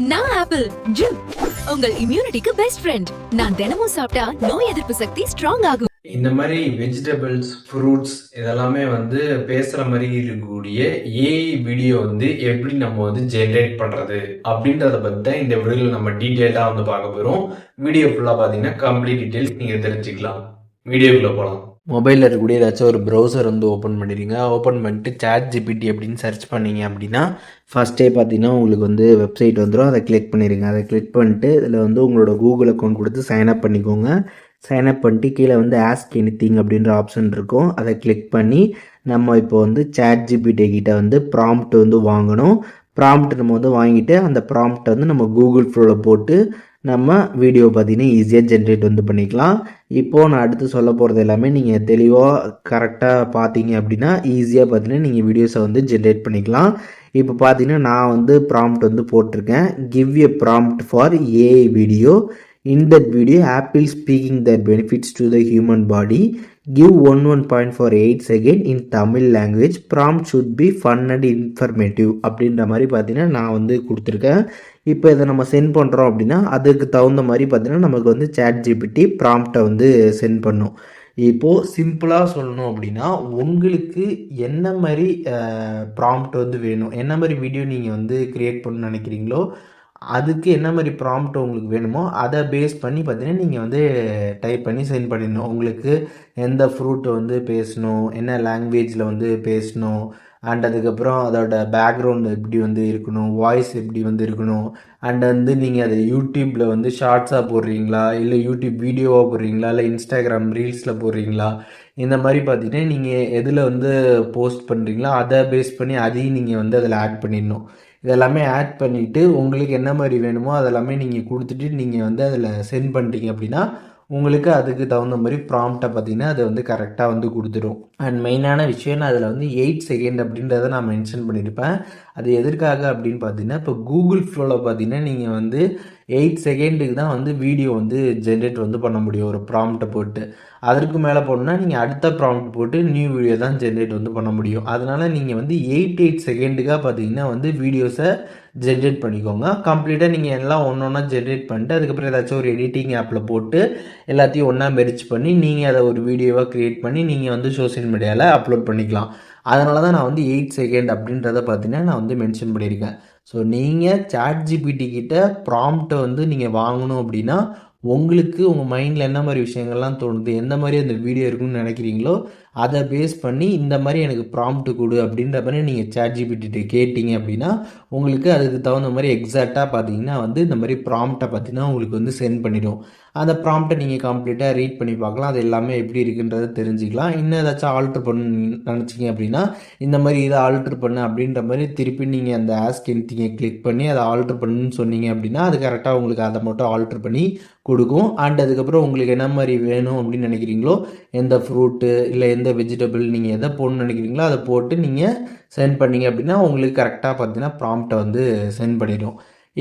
நான் apple gym உங்கள் இம்யூனிட்டிக்கு best friend. நான் தினமும் சாப்பிட்டா நோய் எதிர்ப்பு சக்தி ஸ்ட்ராங் ஆகும். இந்த மாதிரி வெஜிடபிள்ஸ் ஃப்ரூட்ஸ் இதெல்லாமே பேசுற மாதிரி இருக்கக்கூடிய ஏஐ வீடியோ எப்படி நம்ம ஜென்ரேட் பண்றது அப்படின்றத பத்தி தான் இந்த வீடியோல நம்ம டீட்டெயிலா பார்க்க போறோம். வீடியோ ஃபுல்லா பாத்தீங்கன்னா கம்ப்ளீட் டீட்டெயில் நீங்க தெரிஞ்சுக்கலாம். வீடியோக்குள்ள போகலாம். மொபைலில் இருக்கக்கூடிய ஏதாச்சும் ஒரு ப்ரௌசர் ஓப்பன் பண்ணிடுங்க. ஓப்பன் பண்ணிட்டு ChatGPT அப்படின்னு சர்ச் பண்ணிங்க அப்படின்னா ஃபஸ்ட்டே பார்த்தீங்கன்னா உங்களுக்கு வெப்சைட் வந்துடும். அதை கிளிக் பண்ணிடுங்க. அதை கிளிக் பண்ணிட்டு இதில் உங்களோட கூகுள் அக்கௌண்ட் கொடுத்து சைன்அப் பண்ணிக்கோங்க. சைன்அப் பண்ணிட்டு கீழே ஆஸ்க் எனிதிங் அப்படின்ற ஆப்ஷன் இருக்கும். அதை கிளிக் பண்ணி நம்ம இப்போ ChatGPT கிட்ட ப்ராம்ப்ட் வாங்கணும். ப்ராம்ப்ட் நம்ம வாங்கிட்டு அந்த ப்ராம்ப்டை நம்ம கூகுள் ஃப்ளோவில் போட்டு நம்ம வீடியோ பார்த்தீங்கன்னா ஈஸியாக ஜென்ரேட் பண்ணிக்கலாம். இப்போது நான் அடுத்து சொல்ல போகிறது எல்லாமே நீங்கள் தெளிவாக கரெக்டாக பார்த்தீங்க அப்படின்னா ஈஸியாக பார்த்தீங்கன்னா நீங்கள் வீடியோஸை ஜென்ரேட் பண்ணிக்கலாம். இப்போ பார்த்தீங்கன்னா நான் ப்ராம்ப்ட் போட்டிருக்கேன். Give a prompt for AI video. In that video, Apple speaking their benefits to the human body. Give 11 for 8 seconds in Tamil language. Prompt should be fun and informative. அப்படின்ற மாதிரி பார்த்தீங்கன்னா நான் கொடுத்துருக்கேன். இப்போ இதை நம்ம சென்ட் பண்ணுறோம் அப்படின்னா அதுக்கு தகுந்த மாதிரி பார்த்தீங்கன்னா நமக்கு ChatGPT ப்ராம்ப்டை சென்ட் பண்ணும். இப்போது சிம்பிளாக சொல்லணும் அப்படின்னா உங்களுக்கு என்ன மாதிரி ப்ராம்ப்ட் வேணும், என்ன மாதிரி வீடியோ நீங்கள் க்ரியேட் பண்ணணும்னு நினைக்கிறீங்களோ அதுக்கு என்ன மாதிரி ப்ராம்ப்ட் உங்களுக்கு வேணுமோ அதை பேஸ் பண்ணி பார்த்தீங்கன்னா நீங்கள் டைப் பண்ணி சென்ட் பண்ணிடணும். உங்களுக்கு எந்த ஃப்ரூட் பேசணும், என்ன லாங்குவேஜில் பேசணும், அண்ட் அதுக்கப்புறம் அதோட பேக்ரவுண்டு எப்படி இருக்கணும், வாய்ஸ் எப்படி இருக்கணும், அண்ட் நீங்கள் அதை யூடியூப்பில் ஷார்ட்ஸாக போடுறீங்களா, இல்லை யூடியூப் வீடியோவாக போடுறீங்களா, இல்லை இன்ஸ்டாகிராம் ரீல்ஸில் போடுறீங்களா, இந்த மாதிரி பார்த்தீங்கன்னா நீங்கள் எதில் போஸ்ட் பண்ணுறீங்களோ அதை பேஸ் பண்ணி அதையும் நீங்கள் அதில் ஆட் பண்ணிடணும். இதெல்லாமே ஆட் பண்ணிவிட்டு உங்களுக்கு என்ன மாதிரி வேணுமோ அதெல்லாமே நீங்கள் கொடுத்துட்டு நீங்கள் அதில் சென்ட் பண்ணிட்டீங்க அப்படின்னா உங்களுக்கு அதுக்கு தகுந்த மாதிரி ப்ராம்ப்டை பார்த்தீங்கன்னா அது கரெக்டாக கொடுத்துடும். அண்ட் மெயினான விஷயம் நான் அதில் 8 செகண்ட் அப்படின்றத நான் மென்ஷன் பண்ணியிருப்பேன். அது எதற்காக அப்படின்னு பார்த்தீங்கன்னா இப்போ கூகுள் ஃப்ளோவில் பார்த்தீங்கன்னா நீங்கள் 8 செகண்டுக்கு தான் வீடியோ ஜென்ரேட் பண்ண முடியும் ஒரு ப்ராம்ப்டை போட்டு. அதற்கு மேலே போடணுன்னா நீங்கள் அடுத்த ப்ராம்ப்ட் போட்டு நியூ வீடியோ தான் ஜென்ரேட் பண்ண முடியும். அதனால் நீங்கள் 8 செகண்டுக்காக பார்த்தீங்கன்னா வீடியோஸை ஜென்ரேட் பண்ணிக்கோங்க. கம்ப்ளீட்டாக நீங்கள் எல்லாம் ஒன்றா ஜென்ரேட் பண்ணிட்டு அதுக்கப்புறம் ஏதாச்சும் ஒரு எடிட்டிங் ஆப்பில் போட்டு எல்லாத்தையும் ஒன்றா மெர்ஜ் பண்ணி நீங்கள் அதை ஒரு வீடியோவாக க்ரியேட் பண்ணி நீங்கள் சோஷியல் மீடியாவில் அப்லோட் பண்ணிக்கலாம். அதனால தான் நான் 8 செகண்ட் அப்படின்றத பார்த்தீங்கன்னா நான் மென்ஷன் பண்ணியிருக்கேன். ஸோ நீங்கள் ChatGPT கிட்ட ப்ராம்ப்டை நீங்கள் வாங்கணும் அப்படின்னா உங்களுக்கு உங்கள் மைண்டில் என்ன மாதிரி விஷயங்கள்லாம் தோணுது, எந்த மாதிரி அந்த வீடியோ இருக்குன்னு நினைக்கிறீங்களோ அதை பேஸ் பண்ணி இந்த மாதிரி எனக்கு ப்ராம்ப்ட் கொடு அப்படின்ற மாதிரி நீங்கள் ChatGPT கேட்டிங்க அப்படின்னா உங்களுக்கு அதுக்கு தகுந்த மாதிரி எக்ஸாக்டாக பார்த்தீங்கன்னா இந்த மாதிரி ப்ராம்ப்டை பார்த்தீங்கன்னா உங்களுக்கு சென்ட் பண்ணிடும். அந்த ப்ராம்ப்டை நீங்கள் கம்ப்ளீட்டாக ரீட் பண்ணி பார்க்கலாம். அது எல்லாமே எப்படி இருக்குன்றதை தெரிஞ்சுக்கலாம். இன்னும் ஏதாச்சும் ஆல்ட்ரு பண்ண நினச்சிங்க அப்படின்னா இந்த மாதிரி இதை ஆல்ட்ரு பண்ணு அப்படின்ற மாதிரி திருப்பி நீங்கள் அந்த ஆஸ்க் எனிதிங்கை கிளிக் பண்ணி அதை ஆல்ட்ரு பண்ணுன்னு சொன்னீங்க அப்படின்னா அது கரெக்டாக உங்களுக்கு அதை மட்டும் ஆல்ட்ரு பண்ணி கொடுக்கும். அண்ட் அதுக்கப்புறம் உங்களுக்கு என்ன மாதிரி வேணும் அப்படின்னு நினைக்கிறீங்களோ எந்த ஃப்ரூட்டு இல்லை எந்த வெஜிடபிள் நீங்கள் எதை போடணும்னு நினைக்கிறீங்களோ அதை போட்டு நீங்கள் சென்ட் பண்ணீங்க அப்படின்னா உங்களுக்கு கரெக்டாக பார்த்தீங்கன்னா ப்ராம்ப்டை சென்ட் பண்ணிடும்.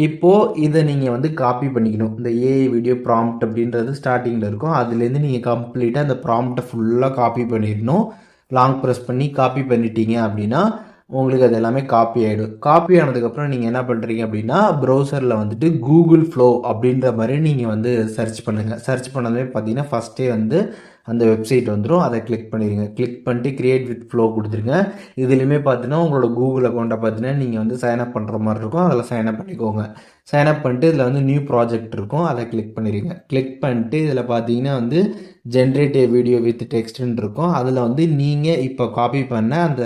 இப்போது இதை நீங்கள் காப்பி பண்ணிக்கணும். இந்த ஏஐ வீடியோ ப்ராம்ப்ட் அப்படின்றது ஸ்டார்டிங்கில் இருக்கும். அதுலேருந்து நீங்கள் கம்ப்ளீட்டாக அந்த ப்ராம்ப்டை ஃபுல்லாக காப்பி பண்ணிடணும். லாங் ப்ரெஸ் பண்ணி காப்பி பண்ணிட்டீங்க அப்படின்னா உங்களுக்கு அது எல்லாமே காப்பி ஆகிடும். காப்பி ஆனதுக்கப்புறம் நீங்கள் என்ன பண்ணுறீங்க அப்படின்னா ப்ரௌசரில் கூகுள் ஃப்ளோ அப்படின்ற மாதிரி நீங்கள் சர்ச் பண்ணுங்கள். சர்ச் பண்ணதுமே பார்த்தீங்கன்னா ஃபஸ்ட்டே அந்த வெப்சைட் வந்துடும். அதை கிளிக் பண்ணிடுங்க. கிளிக் பண்ணிட்டு கிரியேட் வித் ஃப்ளோ கொடுத்துருங்க. இதுலேயுமே பார்த்தீங்கன்னா உங்களோட கூகுள் அக்கௌண்ட்டை பார்த்தீங்கன்னா நீங்கள் சைன்அப் பண்ணுற மாதிரி இருக்கும். அதில் சைன்அப் பண்ணிக்கோங்க. சைன்அப் பண்ணிட்டு இதில் நியூ ப்ராஜெக்ட் இருக்கும். அதை கிளிக் பண்ணிடுங்க. கிளிக் பண்ணிட்டு இதில் பார்த்தீங்கன்னா ஜென்ரேட் ஏ வீடியோ வித் டெக்ஸ்ட்னு இருக்கும். அதில் நீங்கள் இப்போ காப்பி பண்ண அந்த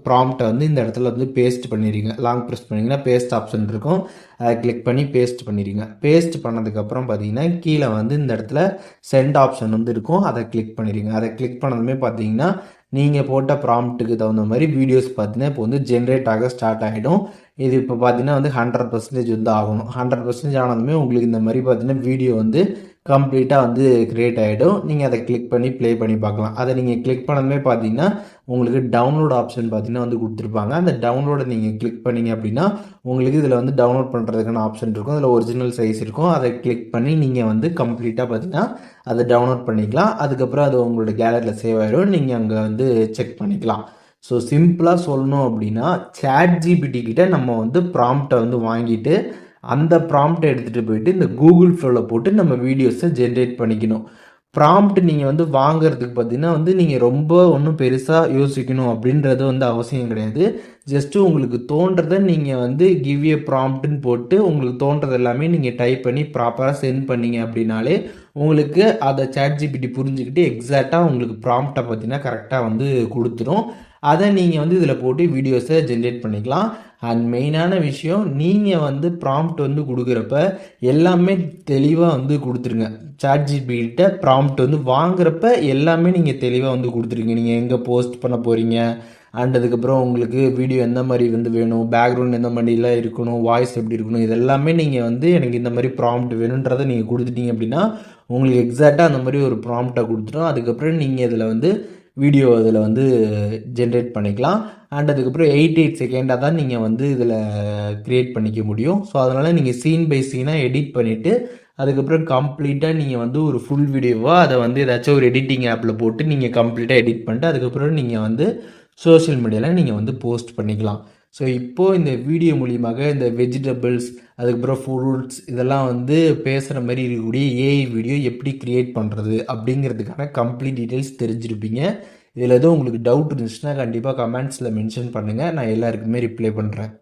ப்ராம்ப்டை இந்த இடத்துல பேஸ்ட் பண்ணிடுங்க. லாங் ப்ரெஸ் பண்ணிங்கன்னா பேஸ்ட் ஆப்ஷன் இருக்கும். அதை கிளிக் பண்ணி பேஸ்ட் பண்ணிடுங்க. பேஸ்ட் பண்ணதுக்கப்புறம் பார்த்தீங்கன்னா கீழே இந்த இடத்துல சென்ட் ஆப்ஷன் இருக்கும். அதை கிளிக் பண்ணிடுங்க. அதை கிளிக் பண்ணதுமே பார்த்தீங்கன்னா நீங்கள் போட்ட ப்ராம்ப்ட்டுக்கு தகுந்த மாதிரி வீடியோஸ் பார்த்தீங்கன்னா இப்போ ஜென்ரேட் ஆக ஸ்டார்ட் ஆகிடும். இது இப்போ பார்த்தீங்கன்னா 100% ஆகணும். 100% ஆனதுமே உங்களுக்கு இந்த மாதிரி பார்த்தீங்கன்னா வீடியோ கம்ப்ளீட்டாக க்ரியேட் ஆகிடும். நீங்கள் அதை கிளிக் பண்ணி ப்ளே பண்ணி பார்க்கலாம். அதை நீங்கள் கிளிக் பண்ணதுமே பார்த்தீங்கன்னா உங்களுக்கு டவுன்லோட் ஆப்ஷன் பார்த்தீங்கன்னா கொடுத்துருப்பாங்க. அந்த டவுன்லோடை நீங்கள் கிளிக் பண்ணிங்க அப்படின்னா உங்களுக்கு இதில் டவுன்லோட் பண்ணுறதுக்கான ஆப்ஷன் இருக்கும். அதில் ஒரிஜினல் சைஸ் இருக்கும். அதை கிளிக் பண்ணி நீங்கள் கம்ப்ளீட்டாக பார்த்தீங்கன்னா அதை டவுன்லோட் பண்ணிக்கலாம். அதுக்கப்புறம் அது உங்களோட கேலரியில் சேவ் ஆகிடும். நீங்கள் அங்கே செக் பண்ணிக்கலாம். ஸோ சிம்பிளாக சொல்லணும் அப்படின்னா ChatGPT கிட்ட நம்ம ப்ராம்ப்டை வாங்கிட்டு அந்த ப்ராம்ப்டை எடுத்துகிட்டு போயிட்டு இந்த கூகுள் ஃப்ளோவில் போட்டு நம்ம வீடியோஸை ஜென்ரேட் பண்ணிக்கணும். ப்ராம்ப்ட் நீங்கள் வந்து வாங்குறதுக்கு பார்த்தீங்கன்னா வந்து நீங்கள் ரொம்ப ஒன்றும் பெருசாக யோசிக்கணும் அப்படின்றது வந்து அவசியம் கிடையாது. ஜஸ்ட்டு உங்களுக்கு தோன்றதை நீங்கள் வந்து கிவ் ஏ ப்ராம்ப்ட்னு போட்டு உங்களுக்கு தோன்றது எல்லாமே நீங்கள் டைப் பண்ணி ப்ராப்பராக சென்ட் பண்ணீங்க அப்படின்னாலே உங்களுக்கு அதை ChatGPT புரிஞ்சுக்கிட்டு எக்ஸாக்டாக உங்களுக்கு ப்ராம்ப்டை பார்த்தீங்கன்னா கரெக்டாக வந்து கொடுத்துரும். அதை நீங்கள் வந்து இதில் போட்டு வீடியோஸை ஜென்ரேட் பண்ணிக்கலாம். அண்ட் மெயினான விஷயம், நீங்கள் வந்து ப்ராம்ப்ட் வந்து கொடுக்குறப்ப எல்லாமே தெளிவாக வந்து கொடுத்துருங்க. ChatGPT ப்ராம்ப்ட் வந்து வாங்குறப்ப எல்லாமே நீங்கள் தெளிவாக வந்து கொடுத்துருங்க. நீங்கள் எங்கே போஸ்ட் பண்ண போகிறீங்க, அண்ட் அதுக்கப்புறம் உங்களுக்கு வீடியோ எந்த மாதிரி வந்து வேணும், பேக்ரவுண்ட் எந்த மாதிரிலாம் இருக்கணும், வாய்ஸ் எப்படி இருக்கணும், இதெல்லாமே நீங்கள் வந்து எனக்கு இந்த மாதிரி ப்ராம்ப்ட் வேணுன்றதை நீங்கள் கொடுத்துட்டீங்க அப்படின்னா உங்களுக்கு எக்ஸாக்டாக அந்த மாதிரி ஒரு ப்ராம்ப்டை கொடுத்துட்டோம். அதுக்கப்புறம் நீங்கள் இதில் வந்து வீடியோ அதில் வந்து ஜென்ரேட் பண்ணிக்கலாம். அண்ட் அதுக்கப்புறம் 8 செகண்டாக தான் நீங்கள் வந்து இதில் க்ரியேட் பண்ணிக்க முடியும். ஸோ அதனால் நீங்கள் சீன் பை சீனாக எடிட் பண்ணிவிட்டு அதுக்கப்புறம் கம்ப்ளீட்டாக நீங்கள் வந்து ஒரு ஃபுல் வீடியோவாக அதை வந்து ஏதாச்சும் ஒரு எடிட்டிங் ஆப்பில் போட்டு நீங்கள் கம்ப்ளீட்டாக எடிட் பண்ணிட்டு அதுக்கப்புறம் நீங்கள் வந்து சோஷியல் மீடியாவில் நீங்கள் வந்து போஸ்ட் பண்ணிக்கலாம். ஸோ இப்போது இந்த வீடியோ மூலியமாக இந்த வெஜிடபிள்ஸ் அதுக்கப்புறம் ஃப்ரூட்ஸ் இதெல்லாம் வந்து பேசுகிற மாதிரி இருக்கக்கூடிய ஏஐ வீடியோ எப்படி க்ரியேட் பண்ணுறது அப்படிங்கிறதுக்கான கம்ப்ளீட் டீட்டெயில்ஸ் தெரிஞ்சிருப்பீங்க. இதில் எதுவும் உங்களுக்கு டவுட் இருந்துச்சுன்னா கண்டிப்பாக கமெண்ட்ஸில் மென்ஷன் பண்ணுங்கள். நான் எல்லாருக்குமே ரிப்ளை பண்ணுறேன்.